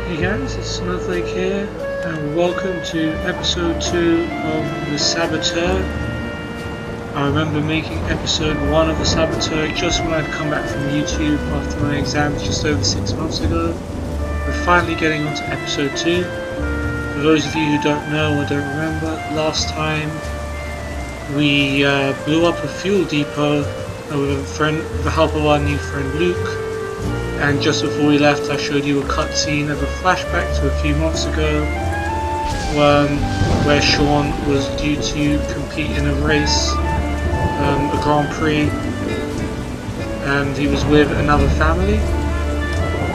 Hey guys, it's Snowflake here, and welcome to episode 2 of the Saboteur. I remember making episode 1 of the Saboteur just when I'd come back from YouTube after my exams just over 6 months ago. We're finally getting on to episode 2. For those of you who don't know or don't remember, last time we blew up a fuel depot with the help of our new friend Luke. And just before we left, I showed you a cutscene of a flashback to a few months ago where Sean was due to compete in a race, a Grand Prix, and he was with another family.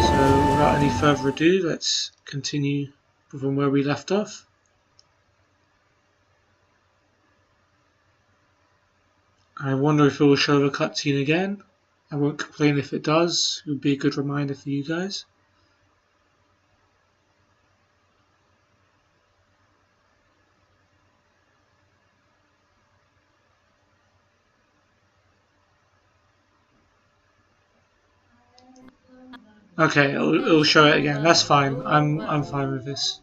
So without any further ado, let's continue from where we left off. I wonder if it will show the cutscene again. I won't complain if it does. It would be a good reminder for you guys. Okay, it'll show it again. That's fine. I'm fine with this.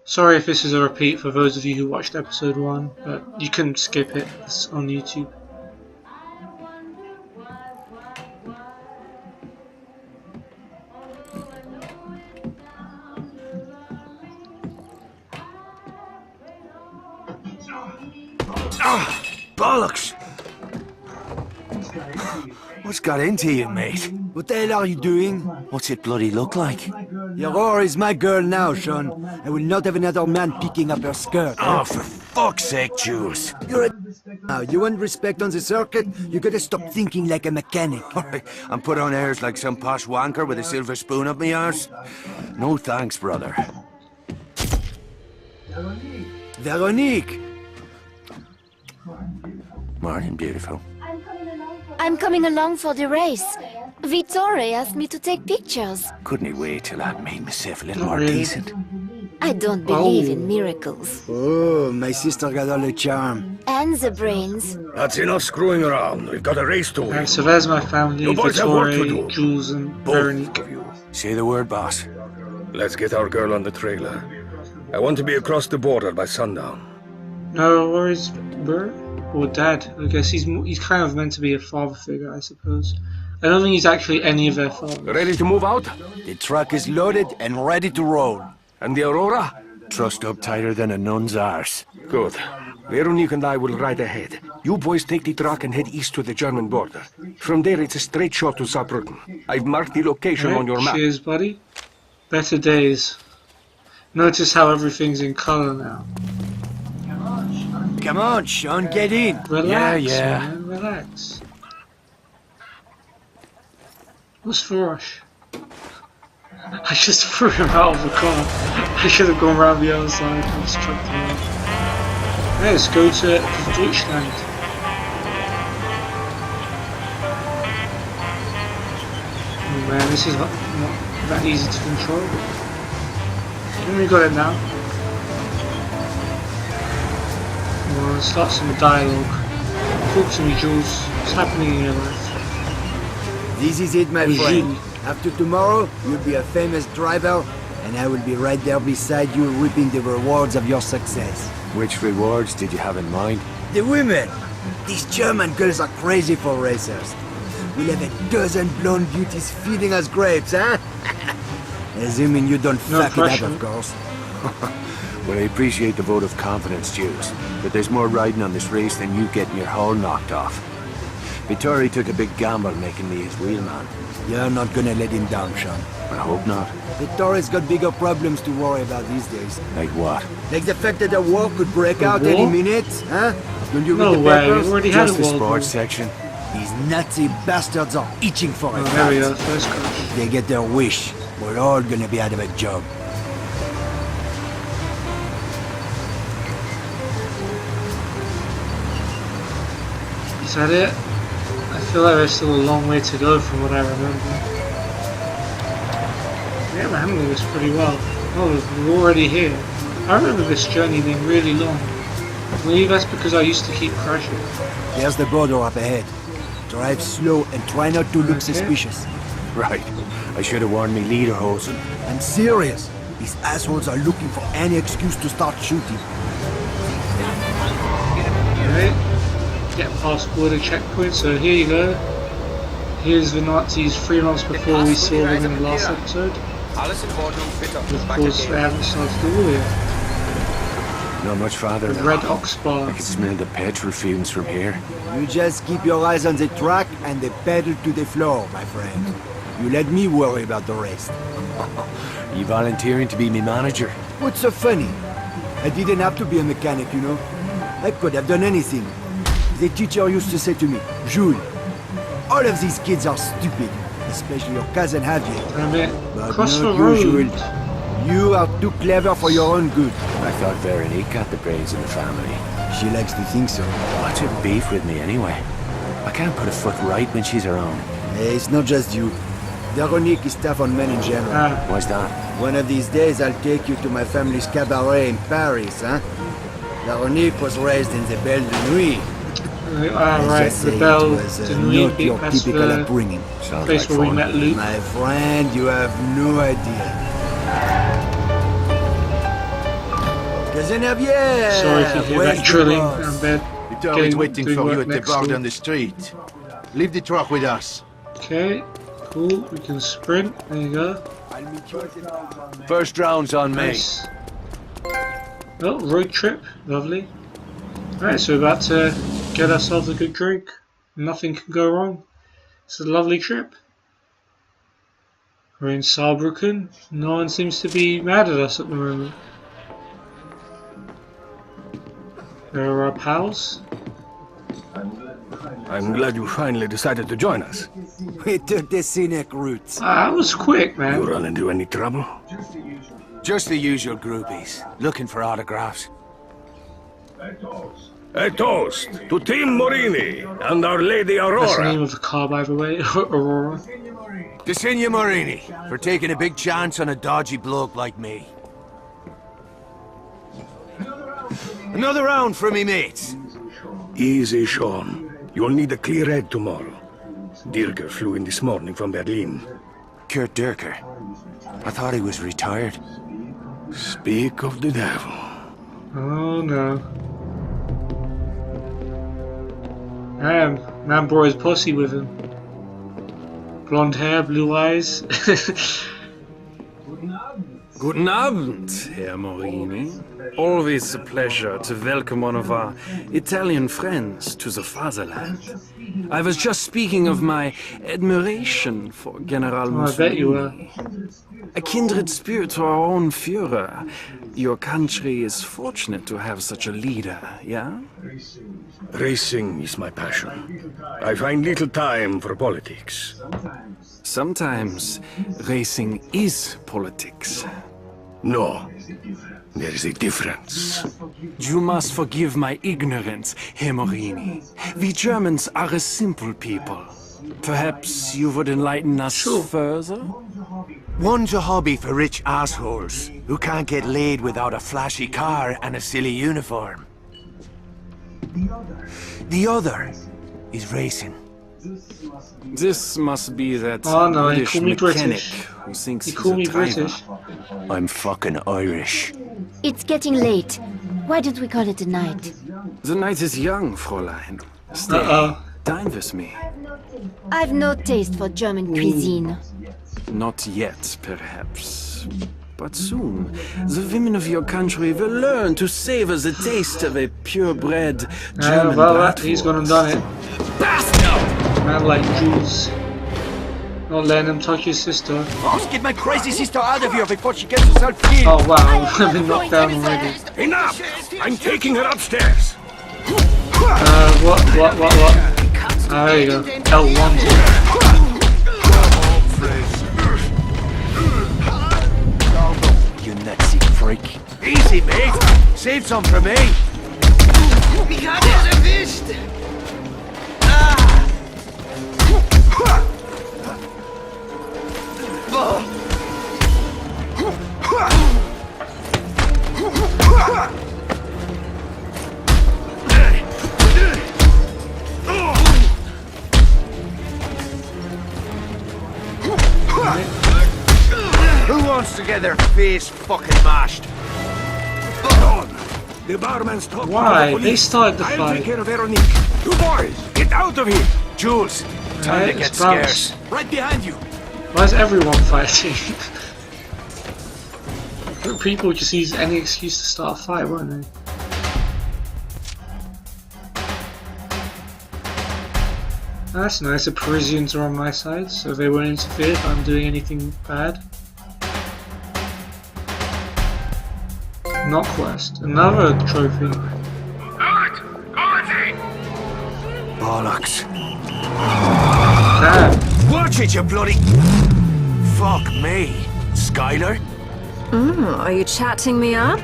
Sorry if this is a repeat for those of you who watched episode 1, but you can skip it. It's on YouTube. Bollocks! What's got into you, mate? What the hell are you doing? What's it bloody look like? Your whore is my girl now, Sean. I will not have another man picking up her skirt. Oh, for fuck's sake, Jules. You're a now. You want respect on the circuit? You gotta stop thinking like a mechanic. Alright, I'm put on airs like some posh wanker with a silver spoon up my arse. No thanks, brother. Veronique! Morning, beautiful. I'm coming along for the race. Vittore asked me to take pictures. Couldn't he wait till I made myself a little Not more really. decent? I don't believe in miracles. Oh, my sister got all the charm. And the brains. That's enough screwing around. We've got a race to win. Alright, so there's my family, You boys have work to Vittore, do. Jules and Both Veronique. of you. Say the word, boss. Let's get our girl on the trailer. I want to be across the border by sundown. No worries, bro. Or dad. I guess he's kind of meant to be a father figure, I suppose. I don't think he's actually any of their fathers. Ready to move out? The truck is loaded and ready to roll. And the Aurora? Trussed up tighter than a nun's arse. Good. Veronique and I will ride ahead. You boys take the truck and head east to the German border. From there, it's a straight shot to Saarbrucken. I've marked the location on your map. Cheers, buddy. Better days. Notice how everything's in color now. Come on, Sean, get in. Relax, Yeah. man, relax. What's Farosh? I just threw him out of the car. I should have gone around the other side and just chucked him out. Yeah, let's go to Deutschland. Oh man, this is not that easy to control. We got it now. Well, let's start some dialogue. Talk to me, Jules. What's happening in your life? This is it, my Oui, friend. Jules. After tomorrow, you'll be a famous driver, and I will be right there beside you reaping the rewards of your success. Which rewards did you have in mind? The women! These German girls are crazy for racers. We'll have a dozen blonde beauties feeding us grapes, huh? Assuming you don't No fuck it pressure. up, of course. Well, I appreciate the vote of confidence, Jules, but there's more riding on this race than you getting your hull knocked off. Vittori took a big gamble making me his wheelman. You're not gonna let him down, Sean. I hope not. Vittori's got bigger problems to worry about these days. Like what? Like the fact that a war could break A out war? any minute, huh? Don't you read No the way, papers? we already had a Just the world war. sports section. These Nazi bastards are itching for a Oh, there we fight. go, first crash. They get their wish. We're all gonna be out of a job. Is that it? I feel like there's still a long way to go from what I remember. Yeah, we're handling this pretty well. Oh, we're already here. I remember this journey being really long. Maybe that's because I used to keep crashing. There's the border up ahead. Drive slow and try not to look Okay. suspicious. Right. I should have worn me lederhosen. I'm serious. These assholes are looking for any excuse to start shooting. Alright. Get past border checkpoint, so here you go. Here's the Nazis 3 months before we saw them in the last episode. Of course, they haven't started the war yet. Not much farther. The red ox I bar. can smell the petrol fumes from here. You just keep your eyes on the track and the pedal to the floor, my friend. You let me worry about the rest. You volunteering to be me manager? What's so funny? I didn't have to be a mechanic, you know. I could have done anything. The teacher used to say to me, Jules, all of these kids are stupid, especially your cousin Javier. Damn it. But Cross the not you, road. Jules. You are too clever for your own good. I thought Veronique got the brains in the family. She likes to think so. What's her beef with me anyway? I can't put a foot right when she's around. Hey, it's not just you. Veronique is tough on men in general. Ah, Why's that? One of these days I'll take you to my family's cabaret in Paris, huh? Veronique was raised in the Belle de Nuit. Let's right, just the say Belle it was de Nuit, not your that's typical the upbringing. Sounds place like where we fun. met Luke. My friend, you have no idea. Cousin Javier! Sorry if you hear where's that the drilling boss? down bed. Vittori's waiting doing for you work at the next bar door. down the street. Leave the truck with us. Okay, cool. We can sprint. There you go. I'll meet you at the... First round's on me. Nice. Oh, road trip. Lovely. Alright, so we're about to get ourselves a good drink. Nothing can go wrong. It's a lovely trip. We're in Saarbrucken. No one seems to be mad at us at the moment. There are our pals. I'm glad you finally decided to join us. We took the scenic route. That was quick, You man. run into any trouble? Just the usual groupies, looking for autographs. A toast to Team Morini and Our Lady That's the name Aurora. of the car, by the way. Aurora. To Signor Morini, for taking a big chance on a dodgy bloke like me. Another round for me mates. Easy, Sean. You'll need a clear head tomorrow. Dirker flew in this morning from Berlin. Kurt Dirker. I thought he was retired. Speak of the devil. Oh no. Damn, man brought his pussy with him. Blonde hair, blue eyes. Guten Abend, Herr Morini. Always a pleasure to welcome one of our Italian friends to the fatherland. I was just speaking of my admiration for General Oh, I bet you Mussolini. A kindred spirit to our own Führer. Your country is fortunate to have such a leader, yeah? Racing is my passion. I find little time for politics. Sometimes racing is politics. No, there is a difference. You must forgive my ignorance, Herr Morini. We Germans are a simple people. Perhaps you would enlighten us further? One's a hobby for rich assholes who can't get laid without a flashy car and a silly uniform. The other is racing. This must be that Oh, no, he British called me mechanic British. who thinks You he's call a me driver. British. I'm fucking Irish. It's getting late. Why don't we call it a night? The night is young, Fräulein. Stay, Uh-oh. dine with me. I've no taste for German cuisine. Not yet, perhaps. But soon, the women of your country will learn to savor the taste of a purebred German He's bratwurst. gone and done it. Man like Jules. Not letting him touch his sister. Boss, get my crazy sister out of here before she gets herself killed. Oh wow, I've been knocked down already. Enough! I'm taking her upstairs. What? Ah, there you go. L1. You Nazi freak. Easy, mate. Save some for me. Ich hatte es erwischt! wants to get their face fucking mashed. The barman's talking Why? to the They police. started the I'll fight. take care of Veronique. You boys, get out of here. Jules, time Right, to get let's bounce. scarce. Right behind you. Why is everyone fighting? People just use any excuse to start a fight, won't they? That's nice, the Parisians are on my side, so they won't interfere if I'm doing anything bad. Not quest, another trophy. Bollocks. Damn. Watch it, you bloody... Fuck me. Skylar? Are you chatting me up?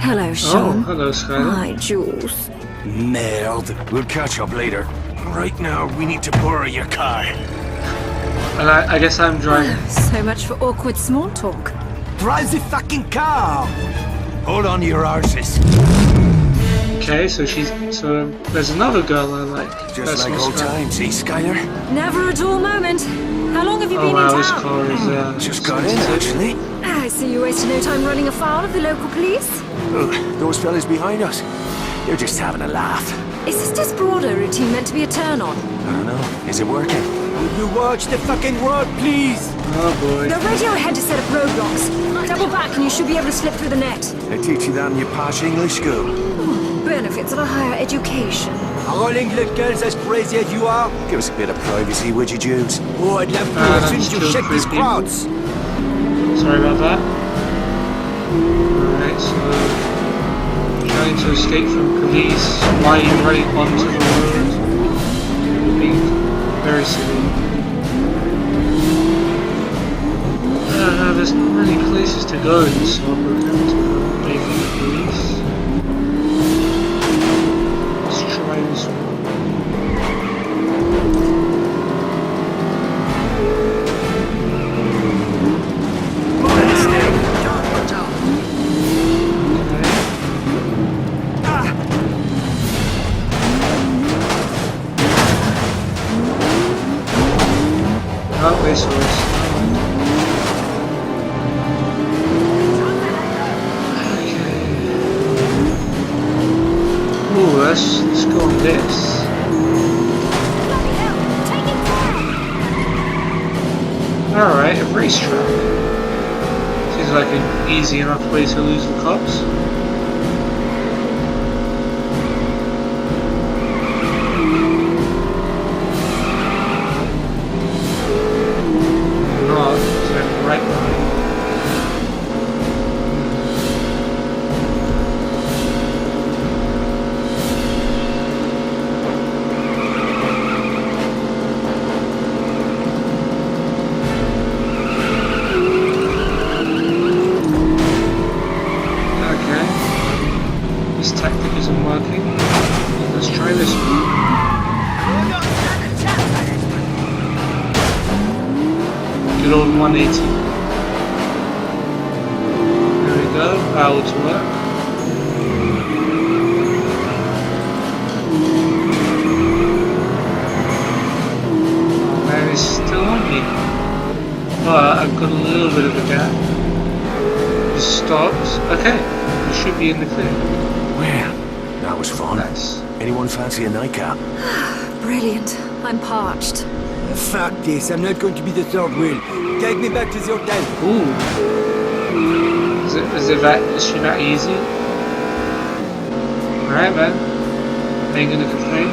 Hello, Oh, Sean. hello, Skylar. Hi, Jules. Merde. We'll catch up later. Right now, we need to borrow your car. And I guess I'm driving. So much for awkward small talk. Drive the fucking car. Hold on to your arses. Okay, so there's another girl I like. Just That's like not old Skylar. times, eh, Skylar? Never a dull moment. How long have you Oh been wow, in this town? car is Just got in, actually. I see you wasted no time running afoul of the local police. Ugh, those fellas behind us, they're just having a laugh. Is this Desperado routine meant to be a turn-on? I don't know. Is it working? Will you watch the fucking road, please? Oh boy. The radio ahead to set up roadblocks. Double back and you should be able to slip through the net. They teach you that in your posh English school. Benefits of a higher education. Are all English girls as crazy as you are? Give us a bit of privacy, would you, Jews? Oh, I'd love to as soon as you check these crowds. Sorry about that. Alright, so trying to escape from police. Why are you running onto the road? You're being very silly. There's not many places to go in Saarbrucken to away from the police. Let's try this one. Oh, they saw us. Ooh, let's go on this. Alright, a racetrack. Seems like an easy enough way to lose the cops. Not, it's like right behind. Tactic isn't working. Let's try this one. Good old 180. There we go. Power to work. Oh man, it's still on me. But I've got a little bit of a gap. Just stopped. Okay, we should be in the clear. Well, that was fun. Nice. Anyone fancy a nightcap? Brilliant. I'm parched. Fuck this, I'm not going to be the third wheel. Take me back to the hotel. Ooh. Is she that easy? Alright man. Ain't gonna complain.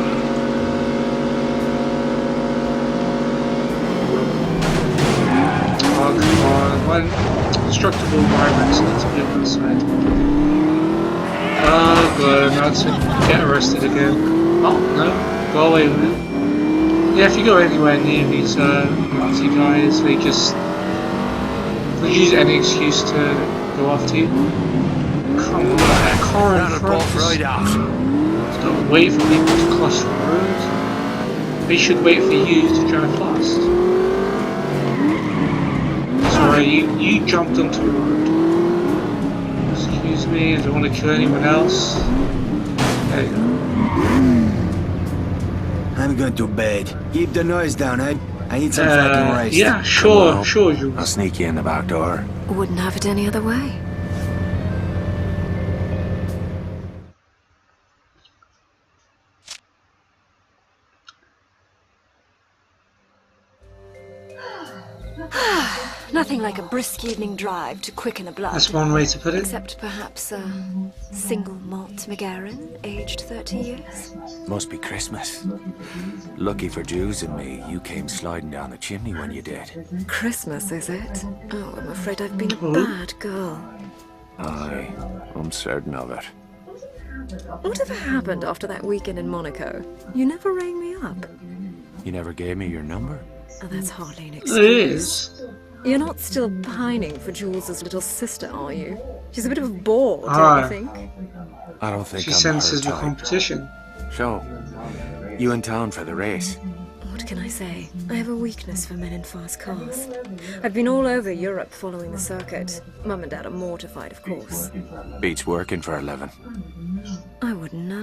Oh come on. One destructible environments need to be on that side. Oh god, not to get arrested again. Oh no, go away with it. Yeah, if you go anywhere near these Nazi guys, they just use any excuse to go after you. Come on, that car in front just don't wait for people to cross the road. They should wait for you to drive fast. Sorry, you jumped onto the road. Excuse me, I don't want to kill anyone else. There you go. I'm going to bed. Keep the noise down, eh? I need some fucking rest. Yeah, sure, Come on. sure, I'll Jules. sneak you in the back door. Wouldn't have it any other way. Nothing like a brisk evening drive to quicken the blood. That's one way to put it. Except perhaps a single malt McGarren, aged 30 years. Must be Christmas. Lucky for Jews and me, you came sliding down the chimney when you did. Christmas, is it? Oh, I'm afraid I've been a Oh. bad girl. Aye, I'm certain of it. Whatever happened after that weekend in Monaco? You never rang me up. You never gave me your number? Oh, that's hardly an It excuse. is. You're not still pining for Jules's little sister, are you? She's a bit of a bore, don't Ah. you think? I don't think She I'm senses her the type. competition. So, you in town for the race? What can I say? I have a weakness for men in fast cars. I've been all over Europe following the circuit. Mum and Dad are mortified, of course. Beats working for a living. I wouldn't know.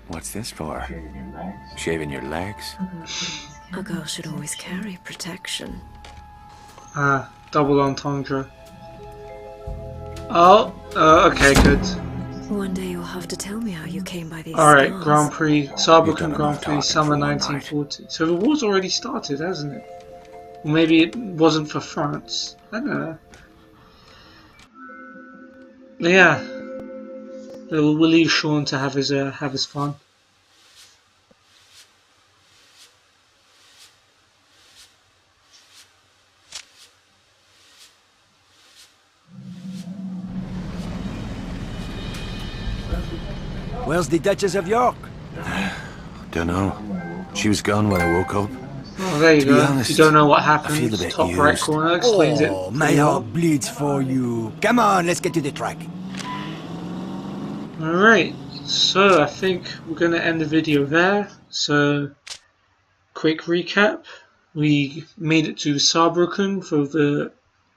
What's this for? Shaving your legs? A girl should always carry protection. Ah, double entendre. Oh, okay, good. One day you'll have to tell me how you came by these Alright, scars. Grand Prix, You've Saarbrucken done Grand enough Prix, talking summer for one 1940. So the war's already started, hasn't it? Or maybe it wasn't for France. I don't know. But yeah, we'll leave Sean to have his fun. Where's the Duchess of York? Dunno. She was gone when I woke up. Oh, there you To be go. honest, If you don't know what I happened, feel a bit top right used. corner explains it. Oh, my pretty well. heart bleeds for you. Come on, let's get to the track. Alright, so I think we're going to end the video there. So, quick recap. We made it to Saarbrücken for the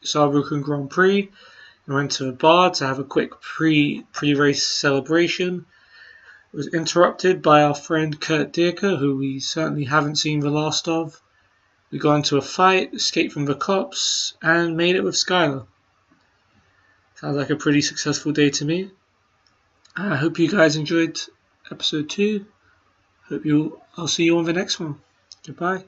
Saarbrücken Grand Prix. We went to a bar to have a quick pre-race celebration. It was interrupted by our friend Kurt Dierker, who we certainly haven't seen the last of. We got into a fight, escaped from the cops, and made it with Skylar. Sounds like a pretty successful day to me. I hope you guys enjoyed episode 2. I'll see you on the next one. Goodbye.